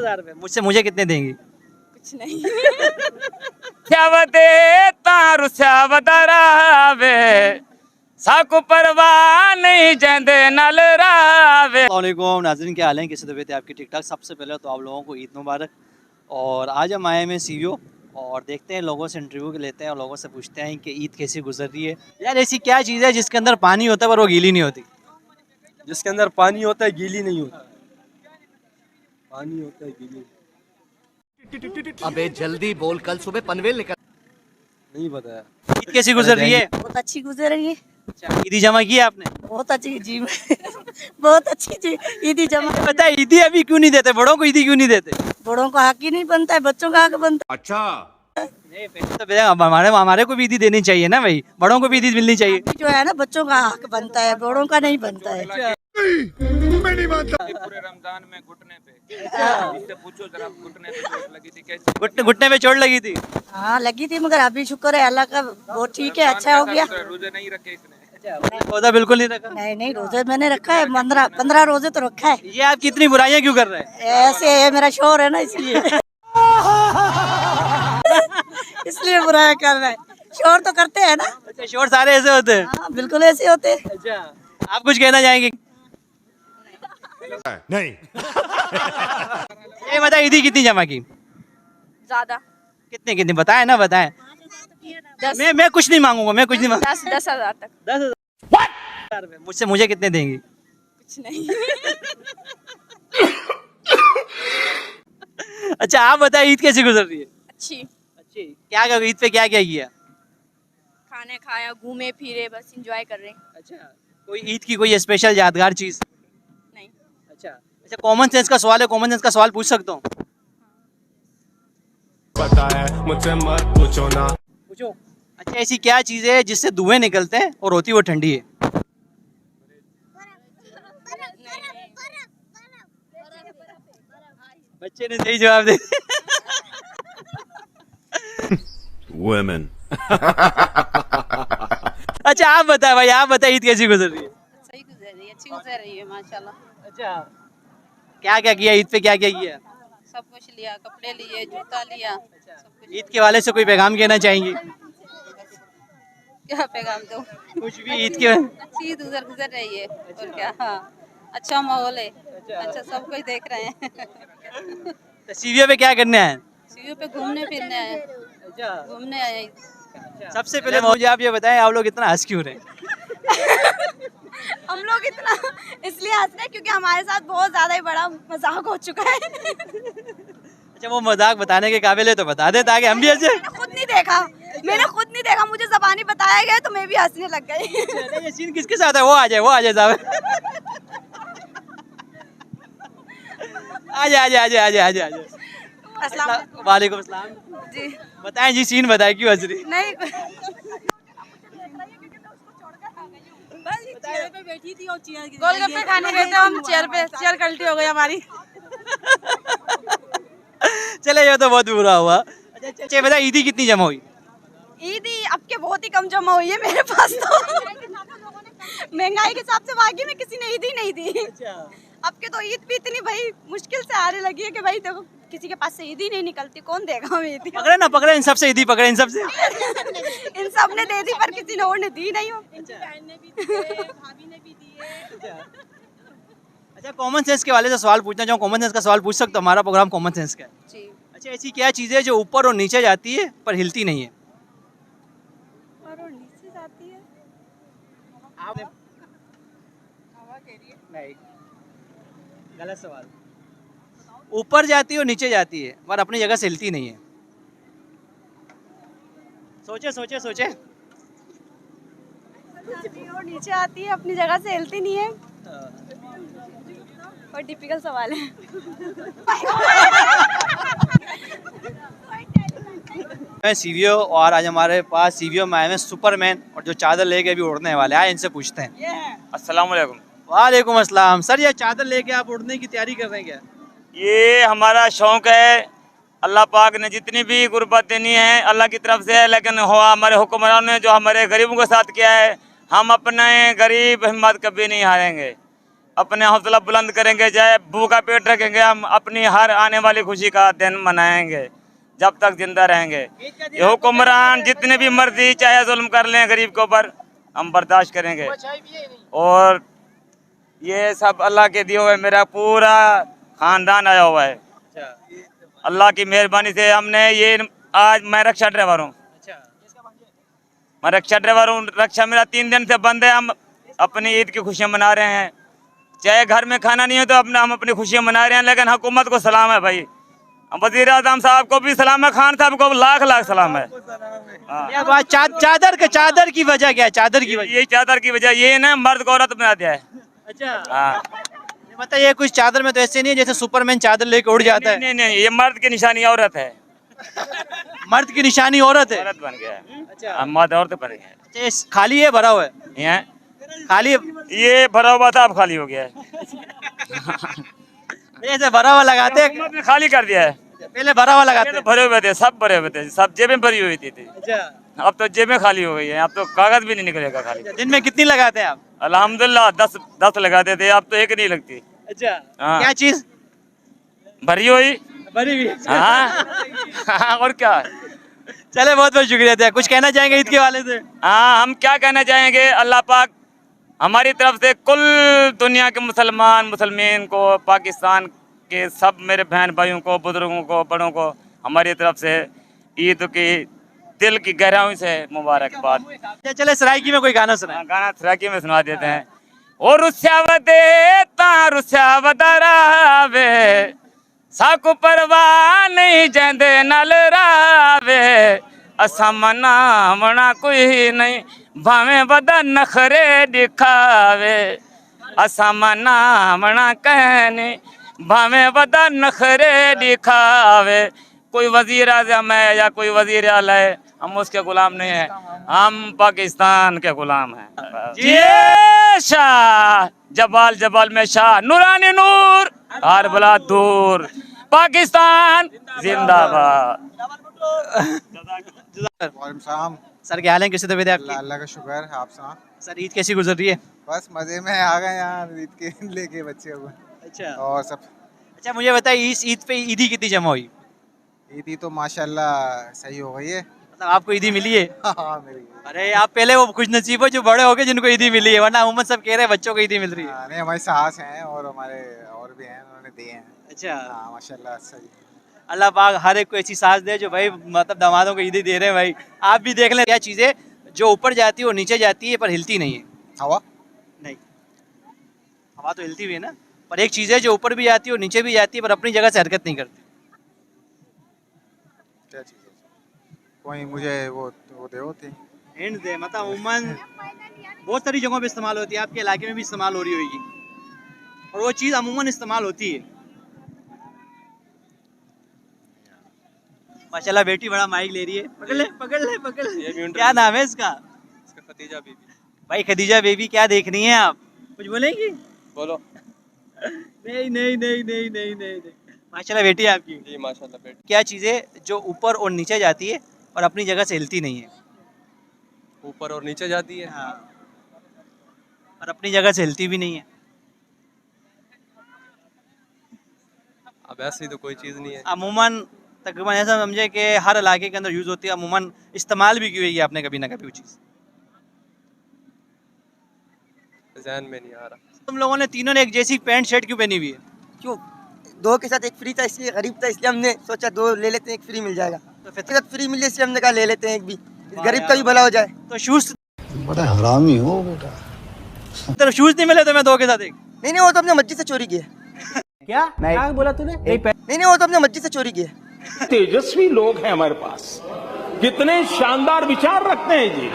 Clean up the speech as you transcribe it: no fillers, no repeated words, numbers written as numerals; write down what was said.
10,000 रुपए। मुझसे मुझे कितने देंगी? कुछ नहीं। साकु परवाह नहीं जंदे नल रावे। अस्सलामुअलैकुम नाज़रीन, क्या हाल है? कैसी तबीयत है आपकी? ठीक ठाक। सबसे पहले तो आप लोगों को ईद मुबारक। और आज हम आए हैं सीवीओ और देखते हैं, लोगों से इंटरव्यू लेते हैं और लोगों से पूछते हैं कि ईद कैसी गुजर रही है। यार ऐसी क्या चीज़ है जिसके अंदर पानी होता है पर वो गीली नहीं होती? जिसके अंदर पानी होता है गीली नहीं होती। पानी होता है गीली। अबे जल्दी बोल, कल सुबह पनवेल निकल। नहीं बताया। ईद कैसी गुजर रही है? बहुत अच्छी गुजर रही है। अच्छा, ईदी जमा की है आपने? बहुत अच्छी जी। बहुत अच्छी जी। ईदी जमा। पता है ईदी अभी क्यों नहीं देते? बड़ों को ईदी क्यों नहीं देते? बड़ों का हक ही नहीं बनता है, बच्चों का हक बनता अच्छा नहीं, पहले तो भैया हमारे को भी ईदी देनी चाहिए ना भाई, बड़ों को भी ईदी मिलनी चाहिए। है। जो है ना, बच्चों का हक बनता है, बड़ों का नहीं बनता है। पूरे रमजान में घुटने पे इससे पूछो जरा, घुटने पे चोट लगी थी कैसे? घुटने पे चोट लगी थी? हाँ लगी थी, मगर अभी शुक्र है अल्लाह का, वो ठीक है, अच्छा हो गया। रोजे नहीं रखे इसने। रोजा बिल्कुल नहीं रखा? नहीं नहीं, रोजे मैंने रखा है, 15 रोजे तो रखा है। ये आप कितनी बुराइयां क्यों कर रहे हैं? ऐसे है, मेरा शोर है ना, इसलिए। इसलिए बुराया कर रहा है। शोर तो करते हैं ना। अच्छा, शोर सारे ऐसे होते हैं? हाँ बिल्कुल ऐसे होते हैं। अच्छा, आप कुछ कहना चाहेंगे? नहीं। ये बताए ईदी कितनी जमा की? ज्यादा। कितने कितने बताए ना, बताए। 10 मैं कुछ नहीं मांगूंगा, मैं कुछ नहीं मांगूंगा। 10,000 तक। 10,000 रुपए। मुझसे मुझे कितने देंगी? कुछ नहीं। अच्छा, आप बताए ईद कैसी गुजर रही है? अच्छी। अच्छी। क्या क्या ईद पे क्या क्या किया? खाने खाया, घूमे फिरे, बस एंजॉय कर रहे हैं। अच्छा, कोई ईद की कोई स्पेशल यादगार चीज? नहीं। अच्छा अच्छा, कॉमन सेंस का सवाल है, कॉमन सेंस का सवाल पूछ सकता हूँ? पता है मुझसे मत पूछो ना। पूछो। अच्छा, ऐसी क्या चीज है जिससे धुएं निकलते हैं और होती वो ठंडी है? बच्चे ने सही जवाब दे। Women. अच्छा, आप बताए भाई, आप बताए ईद कैसी गुजर रही है? सही गुजर रही है, अच्छी गुजर रही है माशाल्लाह। अच्छा, क्या क्या किया ईद पे? क्या क्या किया? सब कुछ लिया, कपड़े लिए, जूता लिया, सब कुछ। ईद के वाले से कोई पैगाम कहना चाहेंगे? क्या पैगाम दो? कुछ भी ईद के। अच्छी ईद गुजर रही है और क्या। हाँ, अच्छा माहौल है। अच्छा, सब कुछ देख रहे हैं। तो सीवीओ पे क्या करने आए? सीयू पे घूमने फिरने आए। अच्छा, घूमने आए। सबसे पहले मुझे आप ये बताएं, आप लोग इतना हंस क्यों रहे? हम लोग इतना इसलिए हंस रहे हैं क्योंकि हमारे साथ बहुत ज्यादा ही बड़ा मजाक हो चुका है। अच्छा, वो मजाक बताने के काबिल है तो बता दे ताकि हम भी हंसे। मैंने खुद नहीं देखा, मुझे ज़बानी बताया गया तो मैं भी हंसने लग गई। चलिए, ये सीन किसके साथ है? वो आ जाए साहब। आ जाए। वालेकुम अस्सलाम जी। बताएं जी, सीन बताएं, क्यों हंस रही? नहीं, बैठी थी और गोलगप्पे खाने गए थे हम, चेयर गलती हो गई हमारी। चले, ये तो बहुत बुरा हुआ। अच्छा बताए, ईदी कितनी जमा हुई? ईदी अब के बहुत ही कम जमा हुई है मेरे पास तो। महंगाई के हिसाब से वाकई में किसी ने ईद ही नहीं दी। अब के तो ईद भी इतनी भाई मुश्किल से आने लगी है कि भाई देखो, किसी के पास से ईद ही नहीं निकलती, कौन देगा हमें ईद? पकड़े इन सबसे ईदी, पकड़े इन सबसे। इन सब ने दे दी पर किसी ने और ने दी नहीं हो। अच्छा, कॉमन सेंस के वाले से सवाल पूछना चाहूँ, कॉमन सेंस का सवाल पूछ सकता हूँ? हमारा प्रोग्राम कॉमन सेंस का है। जी। अच्छा, ऐसी क्या चीज़ है जो ऊपर और नीचे जाती है पर हिलती नहीं है? और नीचे जाती है। आप नहीं, गलत सवाल। ऊपर जाती है और नीचे जाती है पर अपनी जगह से हिलती नहीं है। सोचे। और नीचे आती है, अपनी जगह से हिलती नहीं है। और टिपिकल सवाल है। मैं सीवीओ और आज हमारे पास सीवीओ में आए हैं सुपरमैन और जो चादर लेके अभी उड़ने वाले हैं, इनसे पूछते हैं। अस्सलाम वालेकुम। वालेकुम अस्सलाम। सर, ये चादर लेके आप उड़ने की तैयारी कर रहे हैं क्या? ये हमारा शौक है। अल्लाह पाक ने जितनी भी गुर्बत देनी है अल्लाह की तरफ से है, लेकिन हमारे हुक्मरान ने जो हमारे गरीबों के साथ किया है, हम अपने गरीब हिम्मत कभी नहीं हारेंगे। अपने हौसला बुलंद करेंगे, चाहे भूखा पेट रखेंगे, हम अपनी हर आने वाली खुशी का दिन मनाएंगे जब तक जिंदा रहेंगे। ये हुक्मरान जितने भी मर्जी चाहे जुल्म कर लें गरीब के ऊपर, हम बर्दाश्त करेंगे। और ये सब अल्लाह के दिए हुए, मेरा पूरा खानदान आया हुआ है। अल्लाह की मेहरबानी से हमने ये आज मैं रक्षा ड्राइवर हूँ, मैं रक्षा ड्राइवर हूँ। रक्षा मेरा 3 दिन से बंद है। हम अपनी ईद की खुशियाँ मना रहे हैं, चाहे घर में खाना नहीं हो तो हम अपनी खुशियाँ मना रहे हैं। लेकिन हुकूमत को सलाम है भाई, वज़ीर आज़म साहब को भी सलाम है, खान साहब को लाख लाख सलाम है। क्या बात, चादर की वजह क्या है? चादर की वजह, ये चादर की वजह ये ना मर्द को औरत बना दिया है। अच्छा हाँ, मतलब ये कुछ चादर में तो ऐसे नहीं है जैसे सुपरमैन चादर लेके उड़ जाता है। नहीं, ये मर्द की निशानी औरत है, मर्द की निशानी औरत है। औरत बन गया है। अच्छा, मर्द औरत बन गया है। अच्छा, ये खाली है भरा हुआ है? यहाँ खाली है? ये भरा हुआ था, अब खाली हो गया है। ऐसे भरा हुआ लगाते हैं, हुकूमत ने खाली कर दिया है। पहले भरा हुआ लगाते पहले हैं। तो भरे हुए थे, सब भरे हुए थे, सब जेबें भरी हुई थी। अच्छा, अब तो जेबें खाली हो गई है, अब तो कागज भी नहीं निकलेगा खाली। दिन में कितनी लगाते हैं आप? अल्हम्दुलिल्लाह 10 लगाते थे, अब तो एक नहीं लगती। अच्छा, हाँ। क्या चीज भरी हुई। भरी हुई? हाँ, और क्या। चले, बहुत बहुत शुक्रिया था। कुछ कहना चाहेंगे ईद के वाले से? हाँ, हम क्या कहना चाहेंगे, अल्लाह पाक हमारी तरफ से कुल दुनिया के मुसलमान को, पाकिस्तान के सब मेरे बहन भाइयों को, बुजुर्गों को, बड़ों को हमारी तरफ से ईद की दिल की गहराइयों से मुबारकबाद। चले, सराइकी में कोई गाना सुना? गाना सराकी में सुना देते हैं। और रुस्यावदरावे साकु परवाह नहीं जंदे नल रावे, असा मना मना कोई नहीं भावे बदा नखरे दिखावे, असा मना मना कहने भावे बदा नखरे दिखावे। कोई वजीर आज़म है या कोई वजीर आला है, हम उसके गुलाम नहीं है, हम पाकिस्तान के गुलाम हैं। ये शाह जबाल जबाल में शाह, नूरानी नूर हर बला दूर, पाकिस्तान जिंदाबाद। सर क्या हाल है, कैसे तबीयत है आपकी? अल्लाह का शुक्र है, आप सुना? सर ईद कैसी गुजर रही है? बस मजे में आ गए यार, ईद के लेके बच्चे हुए अच्छा, और सब। अच्छा, मुझे बताइए इस ईद पे ईदी कितनी जमा हुई? ईदी तो माशाल्लाह सही हो गई है। मतलब आपको ईदी मिली है? हाँ, मेरी। अरे आप पहले वो खुश नसीब हो जो बड़े हो गए जिनको ईदी मिली है, वरना उम्मत सब कह रहे हैं बच्चों को ईदी मिल रही है। हाँ, नहीं, हमारे सास हैं और हमारे और भी हैं, उन्होंने दिए हैं। अच्छा, हाँ, माशाल्लाह सही। अल्लाह पाक हर एक को ऐसी सास दे जो भाई मतलब दामादों को ईदी दे रहे हैं। भाई आप भी देख लें, क्या चीज़ें जो ऊपर जाती है वो नीचे जाती है पर हिलती नहीं है। हवा नहीं, हवा तो हिलती हुई है ना, पर एक चीज़ है जो ऊपर भी जाती है और नीचे भी जाती है पर अपनी जगह से हरकत नहीं करती। क्या चीज़ है? कोई मुझे वो दे होती। हिंट दे, मतलब उमूमन बहुत सारी जगहों पे इस्तेमाल होती है, आपके इलाके में भी इस्तेमाल हो रही होगी, और वो चीज़ अमूमन इस्तेमाल होती है। माशाल्लाह बेटी बड़ा माइक ले रही है, पकड़ ले पकड़ ले पकड़ ले। क्या नाम है इसका? खदीजा बीबी। भाई खदीजा बेबी, क्या देख रही हैं आप? कुछ बोलेंगी? बोलो। नहीं नहीं नहीं नहीं नहीं नहीं। माशाल्लाह बेटी है आपकी। जी माशाल्लाह बेटी। क्या चीज़ें जो ऊपर और नीचे जाती है और अपनी जगह से हिलती नहीं है? ऊपर और नीचे जाती है। हाँ, और अपनी जगह से हिलती भी नहीं है। अब ऐसी तो कोई चीज़ नहीं है। अमूमन तकरीबन ऐसा समझे कि हर इलाके के अंदर यूज़ होती है, अमूमन इस्तेमाल भी की हुई है आपने कभी ना कभी वो चीज़। ज़हन में नहीं आ रहा। तुम लोगों ने तीनों ने एक जैसी पैंट शर्ट क्यों पहनी हुई है? क्यों? 2 के साथ एक फ्री था, इसलिए गरीब था इसलिए हमने सोचा 2 ले लेते हैं, एक फ्री मिल जाएगा। तो फिर फ्री मिले इसलिए हमने कहा ले लेते हैं एक भी, गरीब का भी भला हो जाए। तो शूज़, बड़ा हरामी हो बेटा। तो शूज़ नहीं मिले तुम्हें 2 के साथ एक? नहीं नहीं, वो तो हमने मस्जिद से चोरी किया। क्या बोला तूने? नहीं, वो तो हमने मस्जिद से चोरी किया। तेजस्वी लोग हैं हमारे पास, कितने शानदार विचार रखते हैं जी।